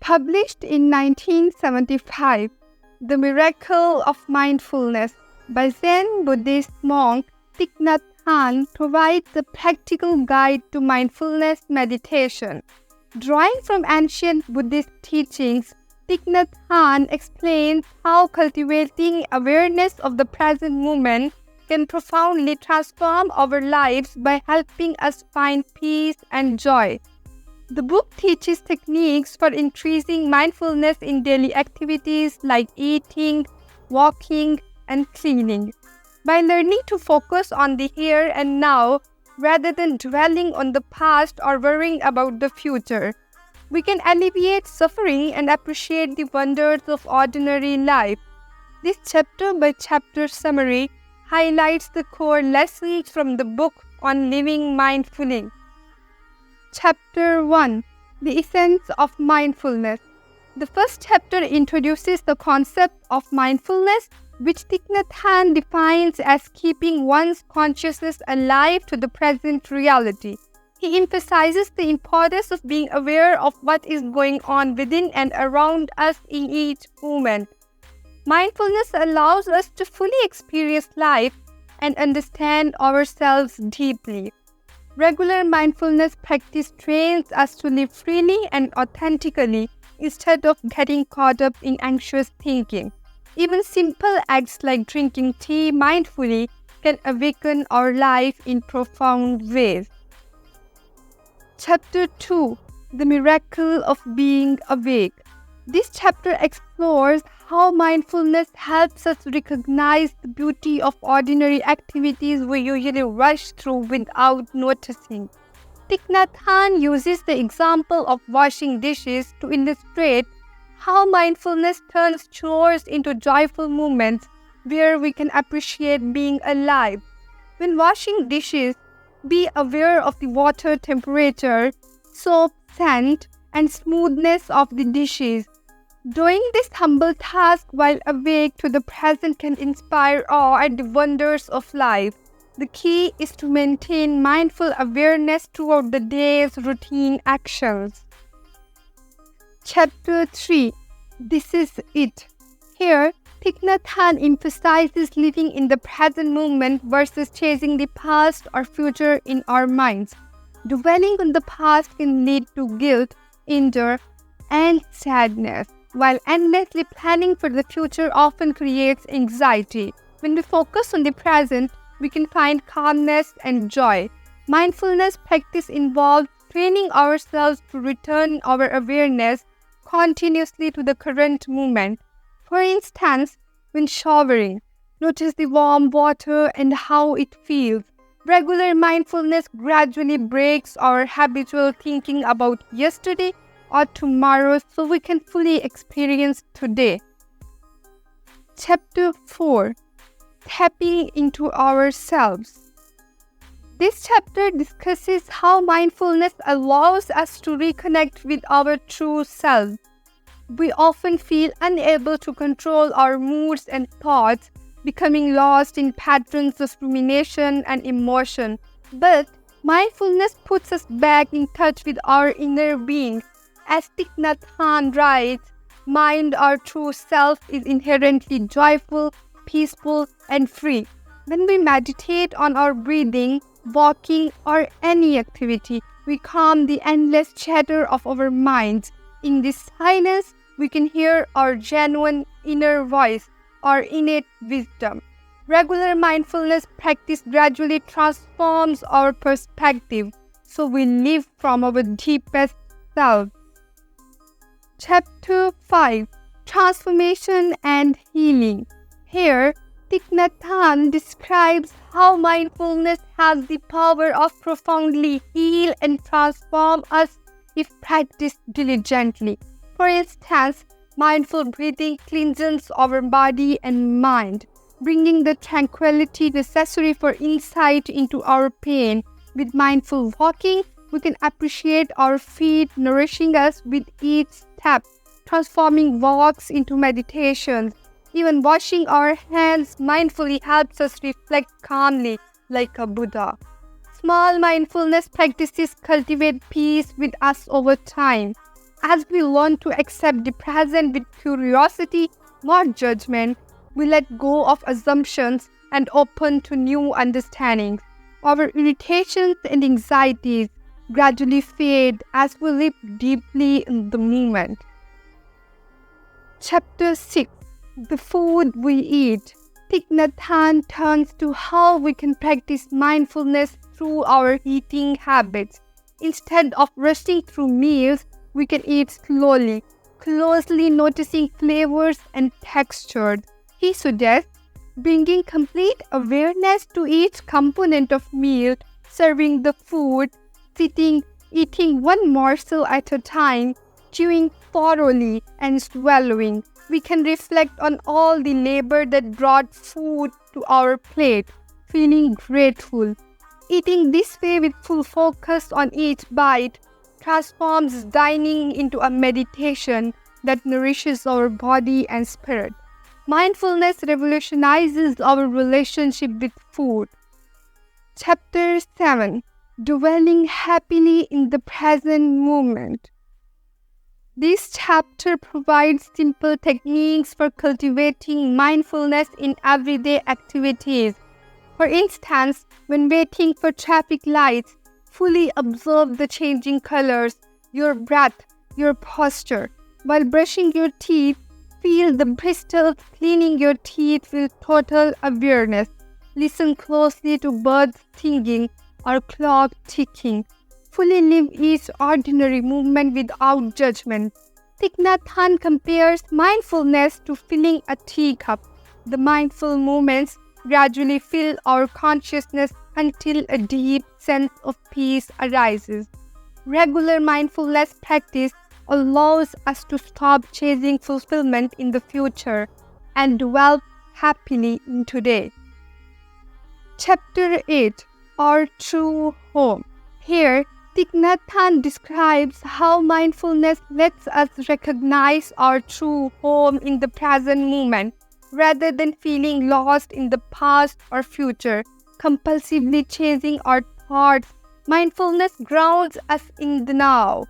Published in 1975, The Miracle of Mindfulness by Zen Buddhist monk Thich Nhat Hanh provides a practical guide to mindfulness meditation. Drawing from ancient Buddhist teachings, Thich Nhat Hanh explains how cultivating awareness of the present moment can profoundly transform our lives by helping us find peace and joy. The book teaches techniques for increasing mindfulness in daily activities like eating, walking, and cleaning. By learning to focus on the here and now rather than dwelling on the past or worrying about the future, we can alleviate suffering and appreciate the wonders of ordinary life. This chapter-by-chapter summary highlights the core lessons from the book on living mindfully. Chapter 1. The Essence of Mindfulness. The first chapter introduces the concept of mindfulness, which Thich Nhat Hanh defines as keeping one's consciousness alive to the present reality. He emphasizes the importance of being aware of what is going on within and around us in each moment. Mindfulness allows us to fully experience life and understand ourselves deeply. Regular mindfulness practice trains us to live freely and authentically instead of getting caught up in anxious thinking. Even simple acts like drinking tea mindfully can awaken our life in profound ways. Chapter 2. The Miracle of Being Awake. This chapter explores how mindfulness helps us recognize the beauty of ordinary activities we usually rush through without noticing. Thich Nhat Hanh uses the example of washing dishes to illustrate how mindfulness turns chores into joyful moments where we can appreciate being alive. When washing dishes, be aware of the water temperature, soap scent, and smoothness of the dishes. Doing this humble task while awake to the present can inspire awe at the wonders of life. The key is to maintain mindful awareness throughout the day's routine actions. Chapter 3. This is it. Here, Thich Nhat Hanh emphasizes living in the present moment versus chasing the past or future in our minds. Dwelling on the past can lead to guilt, anger, and sadness, while endlessly planning for the future often creates anxiety. When we focus on the present, we can find calmness and joy. Mindfulness practice involves training ourselves to return our awareness continuously to the current moment. For instance, when showering, notice the warm water and how it feels. Regular mindfulness gradually breaks our habitual thinking about yesterday or tomorrow so we can fully experience today. Chapter 4. Tapping into ourselves. This chapter discusses how mindfulness allows us to reconnect with our true self. We often feel unable to control our moods and thoughts, becoming lost in patterns of rumination and emotion. But mindfulness puts us back in touch with our inner being. As Thich Nhat Hanh writes, mind, our true self, is inherently joyful, peaceful, and free. When we meditate on our breathing, walking, or any activity, we calm the endless chatter of our minds. In this silence, we can hear our genuine inner voice, our innate wisdom. Regular mindfulness practice gradually transforms our perspective, so we live from our deepest self. Chapter 5. Transformation and Healing. Here, Thich Nhat Hanh describes how mindfulness has the power of profoundly heal and transform us if practiced diligently. For instance, mindful breathing cleanses our body and mind, bringing the tranquility necessary for insight into our pain. With mindful walking, we can appreciate our feet nourishing us with each step, transforming walks into meditations. Even washing our hands mindfully helps us reflect calmly like a Buddha. Small mindfulness practices cultivate peace with us over time. As we learn to accept the present with curiosity, not judgment, we let go of assumptions and open to new understandings. Our irritations and anxieties gradually fade as we live deeply in the moment. Chapter 6. The Food We Eat. Thich Nhat Hanh turns to how we can practice mindfulness through our eating habits. Instead of rushing through meals, we can eat slowly, closely noticing flavors and textures. He suggests bringing complete awareness to each component of meal, serving the food, sitting, eating one morsel at a time, chewing thoroughly and swallowing. We can reflect on all the labor that brought food to our plate, feeling grateful. Eating this way with full focus on each bite transforms dining into a meditation that nourishes our body and spirit. Mindfulness revolutionizes our relationship with food. Chapter 7. Dwelling happily in the present moment. This chapter provides simple techniques for cultivating mindfulness in everyday activities. For instance, when waiting for traffic lights, fully observe the changing colors, your breath, your posture. While brushing your teeth, feel the bristles cleaning your teeth with total awareness. Listen closely to birds singing or clock ticking. Fully live each ordinary movement without judgment. Thich Nhat Hanh compares mindfulness to filling a teacup. The mindful moments gradually fill our consciousness until a deep sense of peace arises. Regular mindfulness practice allows us to stop chasing fulfillment in the future and dwell happily in today. Chapter 8. Our True Home. Here, Thich Nhat Hanh describes how mindfulness lets us recognize our true home in the present moment, rather than feeling lost in the past or future, compulsively chasing our thoughts. Mindfulness grounds us in the now.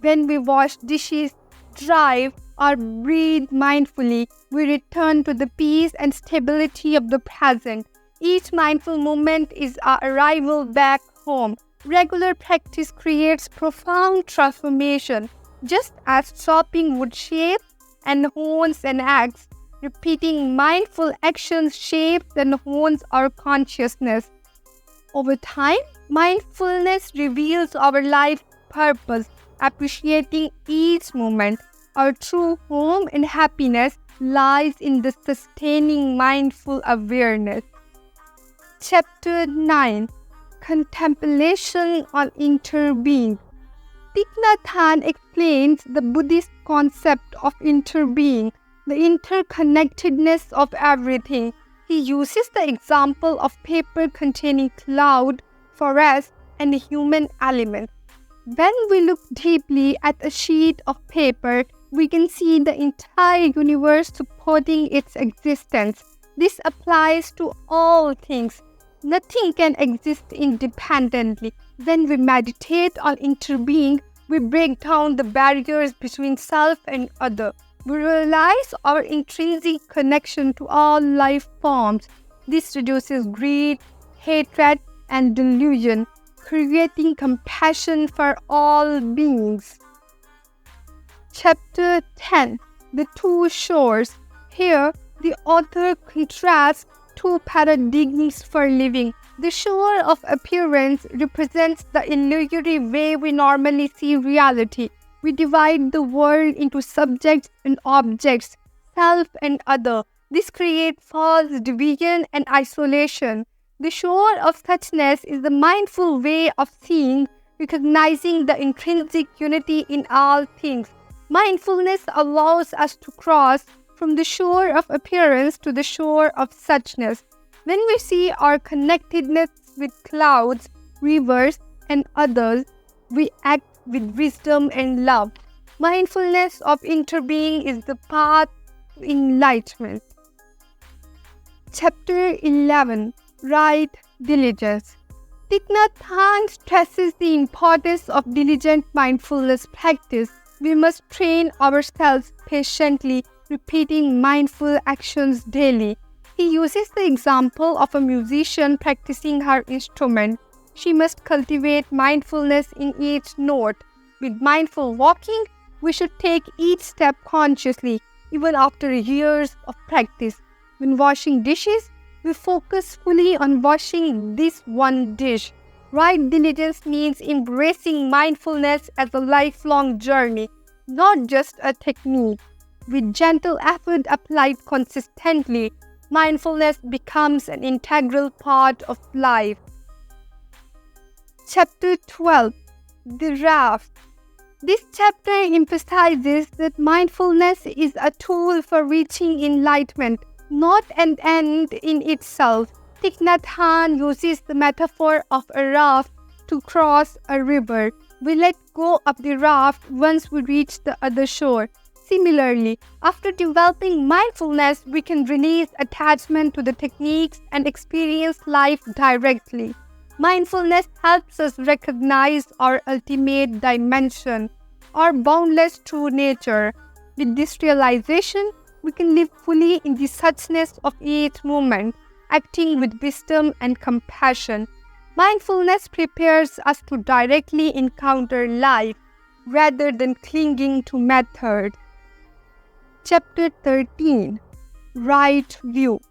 When we wash dishes, drive, or breathe mindfully, we return to the peace and stability of the present. Each mindful moment is our arrival back home. Regular practice creates profound transformation. Just as chopping wood shapes and hones an axe, repeating mindful actions shapes and hones our consciousness. Over time, mindfulness reveals our life purpose, appreciating each moment. Our true home and happiness lies in the sustaining mindful awareness. Chapter 9. Contemplation on Interbeing. Thich Nhat Hanh explains the Buddhist concept of interbeing, the interconnectedness of everything. He uses the example of paper containing cloud, forest, and human elements. When we look deeply at a sheet of paper, we can see the entire universe supporting its existence. This applies to all things. Nothing can exist independently. When we meditate on interbeing, we break down the barriers between self and other. We realize our intrinsic connection to all life forms. This reduces greed, hatred, and delusion, creating compassion for all beings. Chapter 10. The Two Shores. Here, the author contrasts two paradigms for living. The shore of appearance represents the illusory way we normally see reality. We divide the world into subjects and objects, self and other. This creates false division and isolation. The shore of suchness is the mindful way of seeing, recognizing the intrinsic unity in all things. Mindfulness allows us to cross from the shore of appearance to the shore of suchness. When we see our connectedness with clouds, rivers, and others, we act with wisdom and love. Mindfulness of interbeing is the path to enlightenment. Chapter 11. Right Diligence. Thich Nhat Hanh stresses the importance of diligent mindfulness practice. We must train ourselves patiently, repeating mindful actions daily. He uses the example of a musician practicing her instrument. She must cultivate mindfulness in each note. With mindful walking, we should take each step consciously, even after years of practice. When washing dishes, we focus fully on washing this one dish. Right diligence means embracing mindfulness as a lifelong journey, not just a technique. With gentle effort applied consistently, mindfulness becomes an integral part of life. Chapter 12. The Raft. This chapter emphasizes that mindfulness is a tool for reaching enlightenment, not an end in itself. Thich Nhat Hanh uses the metaphor of a raft to cross a river. We let go of the raft once we reach the other shore. Similarly, after developing mindfulness, we can release attachment to the techniques and experience life directly. Mindfulness helps us recognize our ultimate dimension, our boundless true nature. With this realization, we can live fully in the suchness of each moment, acting with wisdom and compassion. Mindfulness prepares us to directly encounter life rather than clinging to methods. Chapter 13. Right View.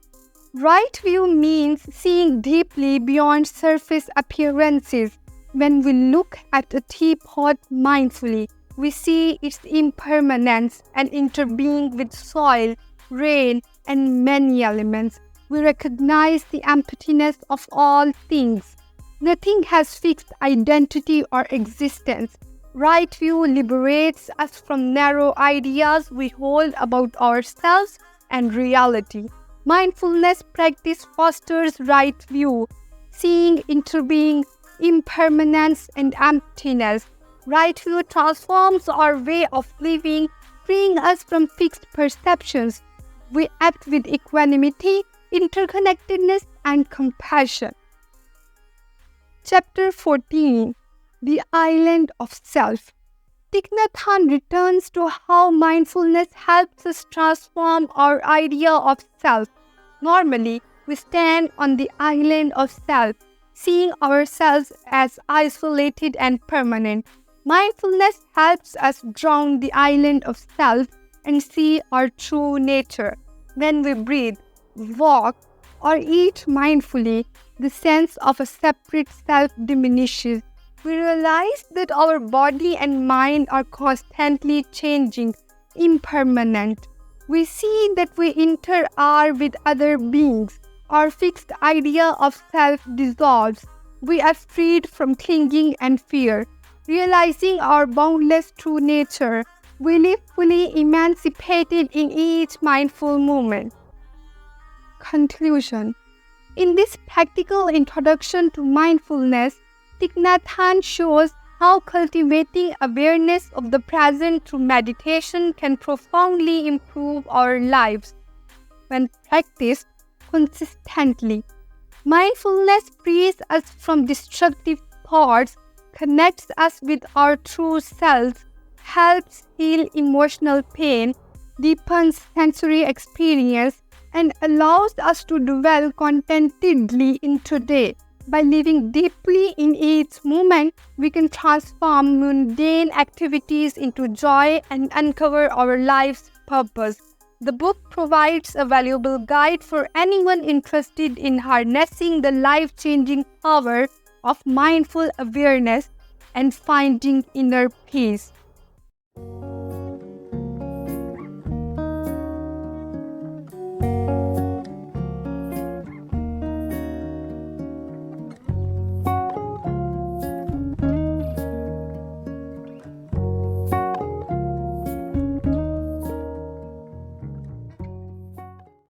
Right view means seeing deeply beyond surface appearances. When we look at a teapot mindfully, we see its impermanence and interbeing with soil, rain, and many elements. We recognize the emptiness of all things. Nothing has fixed identity or existence. Right view liberates us from narrow ideas we hold about ourselves and reality. Mindfulness practice fosters right view, seeing interbeing, impermanence, and emptiness. Right view transforms our way of living, freeing us from fixed perceptions. We act with equanimity, interconnectedness, and compassion. Chapter 14. The Island of Self. Thich Nhat Hanh returns to how mindfulness helps us transform our idea of self. Normally, we stand on the island of self, seeing ourselves as isolated and permanent. Mindfulness helps us drown the island of self and see our true nature. When we breathe, walk, or eat mindfully, the sense of a separate self diminishes. We realize that our body and mind are constantly changing, impermanent. We see that we are with other beings. Our fixed idea of self dissolves. We are freed from clinging and fear. Realizing our boundless true nature, we live fully emancipated in each mindful moment. Conclusion. In this practical introduction to mindfulness, Thich Nhat Hanh shows how cultivating awareness of the present through meditation can profoundly improve our lives. When practiced consistently, mindfulness frees us from destructive thoughts, connects us with our true selves, helps heal emotional pain, deepens sensory experience, and allows us to dwell contentedly in today. By living deeply in each moment, we can transform mundane activities into joy and uncover our life's purpose. The book provides a valuable guide for anyone interested in harnessing the life-changing power of mindful awareness and finding inner peace.